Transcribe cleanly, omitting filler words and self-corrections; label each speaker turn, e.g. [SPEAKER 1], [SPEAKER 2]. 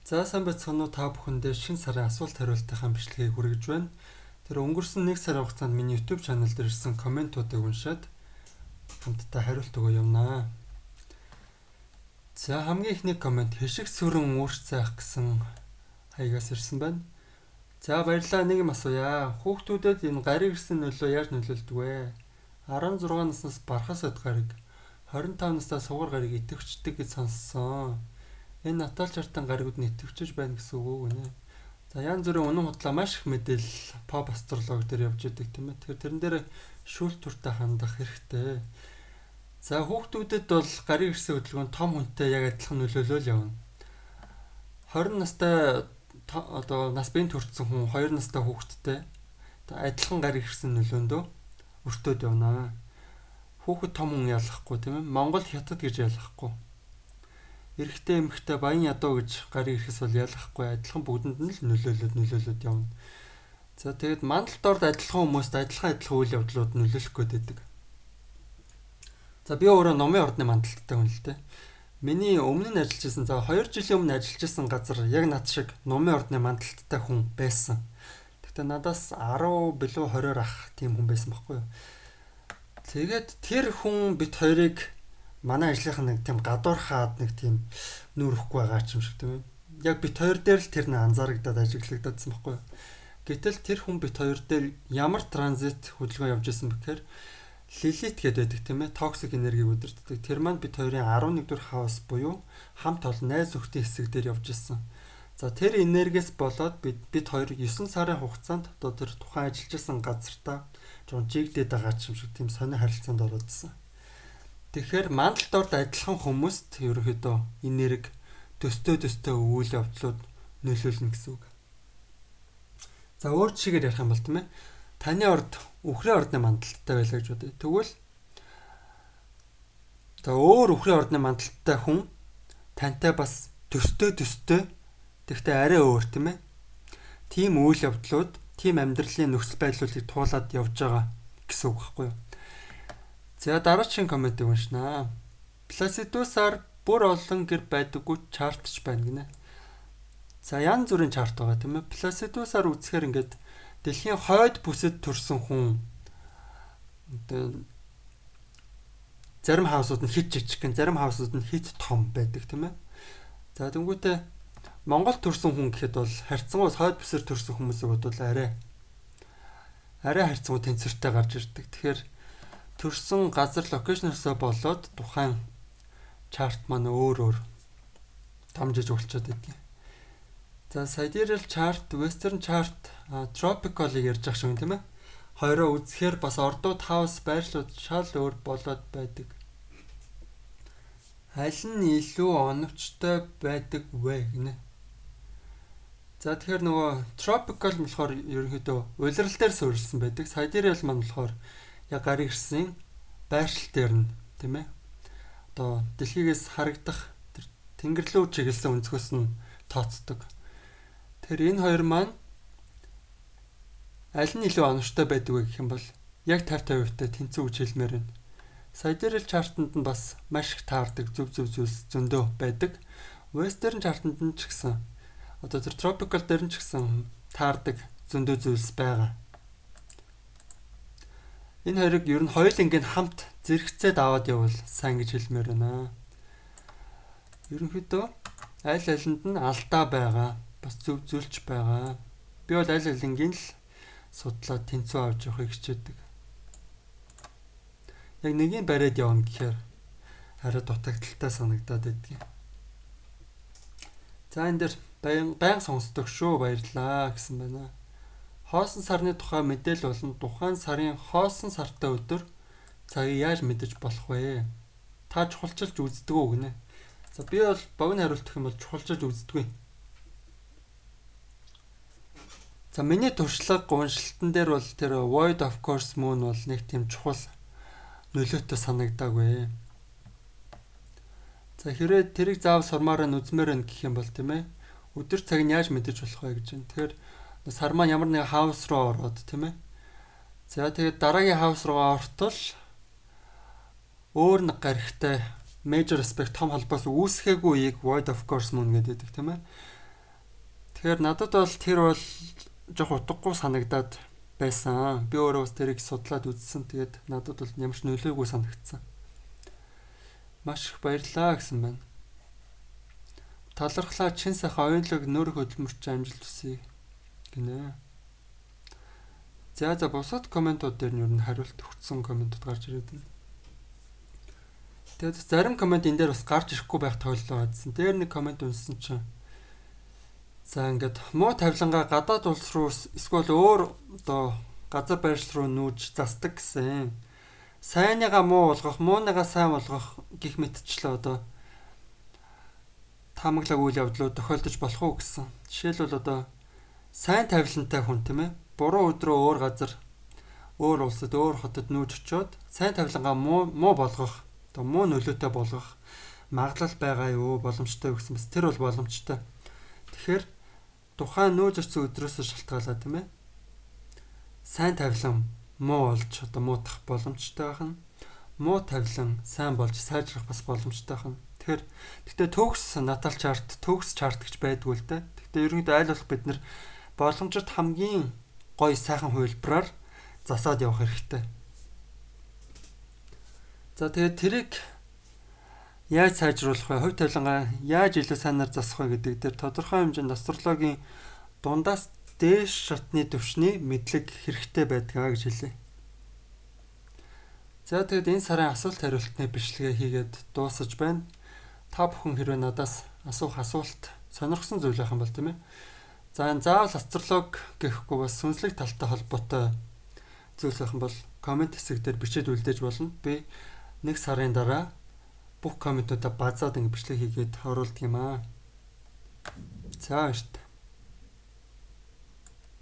[SPEAKER 1] За сайн байцгаана уу та бүхэндээ шинэ сарын асуулт хариултынхаа бичлэгийг хүргэж байна. Тэр өнгөрсөн 1 сарын хугацаанд миний YouTube channel дээр ирсэн комментуудыг уншаад хамтдаа хариулт өгөө явнаа. За хамгийн ихний коммент хишиг сүрэн уурч цайх гэсэн хаягаас ирсэн байна. За баярлалаа, нэг юм асууя. Хүүхдүүдэд энэ гариг ирсэн нөлөө яаж нөлөөлдөг вэ? 16 наснаас бархасад гариг, 25 наснаас сугар гариг идэвхждэг гэж сонссон. Энэ натал чартан гаригуд нь идэвхжиж байна гэсэн үг гэнэ. За янз бүрийн үнэн хутлаа маш их мэдээлэл pop астролог дээр явж идэг тийм ээ. Тэгэхээр тэрэн дээр шүүлт туртай хандах хэрэгтэй. За хүүхдүүдэд бол гариг ирсэн хөдөлгөөн том хүнтэй яг адилхан нөлөөлөл явна. 20 настай одоо нас бие төрсэн хүн 2 настай хүүхэдтэй адилхан гариг ирсэн нөлөөндөө өртөөд явна. Хүүхэд том хүн ялахгүй тийм ээ. Монгол хятад гэж ялахгүй. Эрэгтэй эмэгтэй баян ядуу гэж гариг ирэхээс бол ялахгүй, адилхан бүгдэнд нь л нөлөөлөд явна. За тэгээд мандалд орд адилхан хүмүүст адилхан үйл явдлууд нөлөөлөх гээд байдаг. За би өөрөө номын ордны мандалттай хүн л дээ. Миний өмнө нь ажиллаж исэн, за 2 жилийн өмнө ажиллаж исэн газар яг над шиг номын ордны мандалттай хүн байсан. Гэхдээ надаас 10 билүү 20-оор ах тийм хүн байсан байхгүй юу. Тэгээд тэр хүн бит хоёрыг манай ажлынхан нэг тийм гадуурхаад нэг тийм нүрэхгүй байгаа ч юм шиг тийм ээ. Яг бит хоёр дээр л тэр нэг анзаарагдаад ажиглагдсан байхгүй юу. Гэтэл тэр хүн бит хоёр дээр ямар транзит хөдөлгөөн явж исэн бэхээр лилит гэдэг байдаг тийм ээ. Токсик энергийг удирддаг. Тэр маань бит хоёрын 11 дугаар хаус буюу хамт олон найз нөхдийн хэсэг дээр явж исэн. За тэр энергиэс болоод бит хоёр 9 сарын хугацаанд одоо тэр тухайн ажиллаж исэн газартаа жоо жигдээд байгаа ч юм шиг тийм сони харилцаанд ороодсэн. Тэгэхээр мандалд орд адилхан хүмүүст ерөөхдөө энерги төстөө үйл явдлууд нөлөөлнө гэсэн үг. За өөр жишээгээр ярих юм бол тийм ээ. Таны орд үхрийн ордны мандалттай байлаа гэж бодъё. Тэгвэл за өөр үхрийн ордны мандалттай хүн тантай бас төстөө тэгтээ арай өөр тийм ээ. Тим үйл явдлууд, тим амьдралын нөхцөл байдлуудыг туулаад явж байгаа гэсэн үг байхгүй юу? За дараагийн комментиг уншнаа. Пласидусаар бүр олон гэр байдаггүй чартч байна гинэ. За янз бүрийн чарт байгаа тийм ээ. Пласидусаар үзэхээр ингээд дэлхийн хойд бүсэд төрсэн хүн зарим хаусууд нь хит жижиг, зарим хаусууд нь хит том байдаг тийм ээ. За тэнгуүтээ Монгол төрсэн хүн гэхэд бол харьцангуй хойд бүсээр төрсэн хүмүүсийг бодвол арай харьцангуй тэнцвэртэй гарч ирдэг. Тэгэхээр төрсэн газар локейшносоо болоод тухайн чарт маань өөр дамжиж болчиход байдгийг. За sidereal chart, western chart, tropical-ыг ярьж байгаа шүү тийм ээ. Хоёроо үзэхээр бас ордууд, хаус, байрлууд шал өөр болоод байдаг. Аль нь илүү оновчтой байдаг вэ гинэ. За тэгэхээр нөгөө tropical болохоор ерөнхийдөө улирал дээр суурилсан байдаг. Sidereal маань болохоор яг гариг ирсэн байршил дээр нь тийм ээ. Одоо дэлхийгээс харагдах тэр тэнгэр рүү чиглэсэн өнцгөөс нь тооцдог. Тэр энэ хоёр маань аль нь илүү оновчтой байдаг вэ гэх юм бол яг 50-50% тэнцүү гэж хэлмээр байна. Sidereal chart-анд нь бас маш их таардаг зөв зүйлс зөндөө байдаг. Western chart-анд нь ч гэсэн одоо тэр tropical дээр нь ч гэсэн таардаг зөндөө зүйлс байгаа. Энэ хоёрыг ер нь хоёулангийн хамт зэрэгцээд аваад явбал сайн гэж хэлмээр байна. Ерөнхийдөө аль алинд нь алдаа байгаа, бас зөв зүйлч байгаа. Би бол аль алингийн л судлаад тэнцүү авч явахыг хичээдэг. Яг нэгийг бариад явна гэхээр арай дутагдaltaй санагдаад байдгийг. За энэ дэр баян сонсдог шүү, баярлаа гэсэн байна. Хоосон сарны тухай мэдээлэл болон тухайн сарын хоосон сартай өдөр цагийг яаж мэдэж болох вэ? Та чухалчилж үздэг үү гинэ? За би бол богино хариулт гэх юм бол чухалчилж үздэг. За миний туршлага уншилтан дээр бол тэр Void of Course Moon бол нэг тийм чухал нөлөөтэй санагдаагүй. За хэрэг тэрийг заав сурмаар нь үзмээр нь гэх юм бол тийм ээ. Өдөр цаг нь яаж мэдэж болох вэ гэж байна. Тэгэхээр сар маань ямар нэг хаус руу ороод тийм ээ. За тэгээд дараагийн хаус руугаа ортол өөр нэг гаригтай major aspect том холбоос үүсгээгүй үеийг Void of Course Moon гэдэг тийм ээ. Тэгэхээр надад бол тэр бол жоох утгагүй санагдаад байсан. Би өөрөө бас тэрийг судлаад үзсэн. Тэгээд надад бол ямар ч нөлөөгүй санагдсан. Маш их баярлалаа гэсэн байна. Талархлаа чин сайхан оюунлаг нөр хөдөлмөрч амжилт хүсье гинэ. За бусад комментууд дээр нь юу н хариулт өгсөн комментууд гарч ирээд байна. Тэгээд зарим коммент энэ дээр бас гарч ирэхгүй байх тойллоо гадсан. Дээр нэг коммент унсан чинь за ингээд муу тавилангаа гадаад улс руу эсвэл өөр одоо газар байршил руу нүүж застдаг гэсэн. Сайныгаа муу болгох, мууныгаа сайн болгох гих мэтчлээ одоо таамаглаг үйл явдлууд тохиолдож болох уу гэсэн. Жишээлбэл одоо сайн тавилантай хүн тийм ээ. Буруу өдрөө өөр газар, өөр улсад, өөр хотод нүүж очиод сайн тавилангаа муу болгох, одоо муу нөлөөтэй болгох магадлал байгаа юу, боломжтой гэсэн мэс. Тэр бол боломжтой. Тэгэхээр тухайн нүүж очсон өдрөөс шалтгаалаад тийм ээ. Сайн тавилан муу болж одоо муутах боломжтой байна. Муу тавилан сайн болж сайжрах бас боломжтой байна. Гэхдээ төгс натал чарт, төгс чарт гэж байдгүй л дээ. Гэхдээ ерөнхийдөө аль болох бид нэр боломжит хамгийн гоё сайхан хувилбараар засаад явах хэрэгтэй. За тэгээд тэрийг яаж сайжруулах вэ? Хувь тавилангаа яаж илүү сайнаар засах вэ гэдэг дээр тодорхой хэмжээнд астрологийн дундаас дээш шатны түвшний мэдлэг хэрэгтэй байдгаа гэж хэлье. За тэгээд энэ сарын асуулт хариултны бичлэгээ хийгээд дуусаж байна. Та бүхэн хэрвээ надаас асуух асуулт сонирхсан зүйл байх юм бол тийм ээ. Заавал астролог гэхгүй бас сүнслэг талтай холбоотой зүйлс байх юм бол комент хэсэг дээр бичээд үлдээж болно. Би нэг сарын дараа бүх комментуудаа базаад ингэ бичлэг хийгээд оруулдаг юм аа. За баярлалаа.